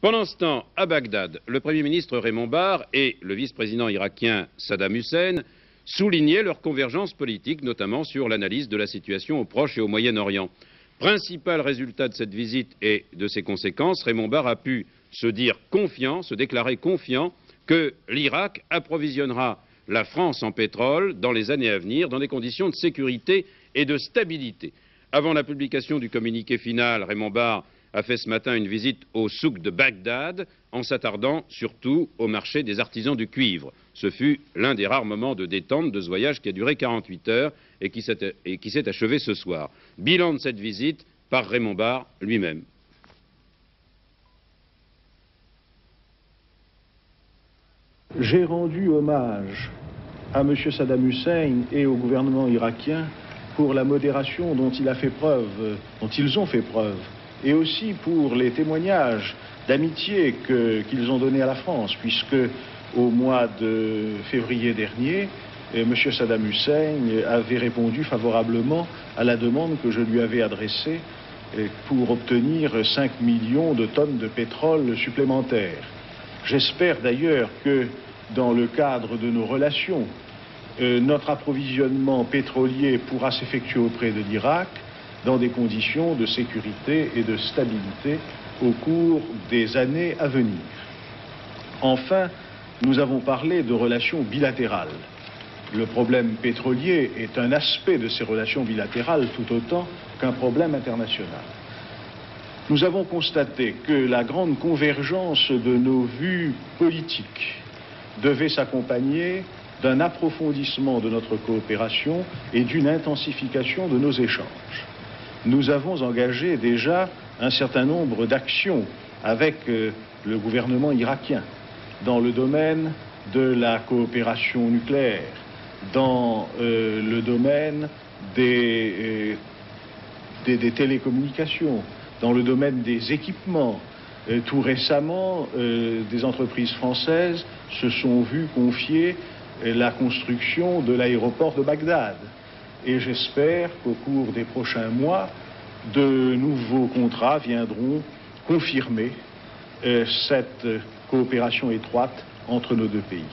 Pendant ce temps, à Bagdad, le Premier ministre Raymond Barre et le vice-président irakien Saddam Hussein soulignaient leur convergence politique, notamment sur l'analyse de la situation au Proche et au Moyen-Orient. Principal résultat de cette visite et de ses conséquences, Raymond Barre a pu se déclarer confiant que l'Irak approvisionnera la France en pétrole dans les années à venir, dans des conditions de sécurité et de stabilité. Avant la publication du communiqué final, Raymond Barre a fait ce matin une visite au souk de Bagdad, en s'attardant surtout au marché des artisans du cuivre. Ce fut l'un des rares moments de détente de ce voyage qui a duré 48 heures et qui s'est achevé ce soir. Bilan de cette visite par Raymond Barre lui-même. J'ai rendu hommage à M. Saddam Hussein et au gouvernement irakien pour la modération dont ils ont fait preuve, et aussi pour les témoignages d'amitié qu'ils ont donnés à la France, puisque au mois de février dernier, M. Saddam Hussein avait répondu favorablement à la demande que je lui avais adressée pour obtenir 5 millions de tonnes de pétrole supplémentaires. J'espère d'ailleurs que dans le cadre de nos relations, notre approvisionnement pétrolier pourra s'effectuer auprès de l'Irak dans des conditions de sécurité et de stabilité au cours des années à venir. Enfin, nous avons parlé de relations bilatérales. Le problème pétrolier est un aspect de ces relations bilatérales tout autant qu'un problème international. Nous avons constaté que la grande convergence de nos vues politiques devait s'accompagner d'un approfondissement de notre coopération et d'une intensification de nos échanges. Nous avons engagé déjà un certain nombre d'actions avec le gouvernement irakien dans le domaine de la coopération nucléaire, dans le domaine des télécommunications, dans le domaine des équipements. Tout récemment, des entreprises françaises se sont vues confier la construction de l'aéroport de Bagdad. Et j'espère qu'au cours des prochains mois, de nouveaux contrats viendront confirmer cette coopération étroite entre nos deux pays.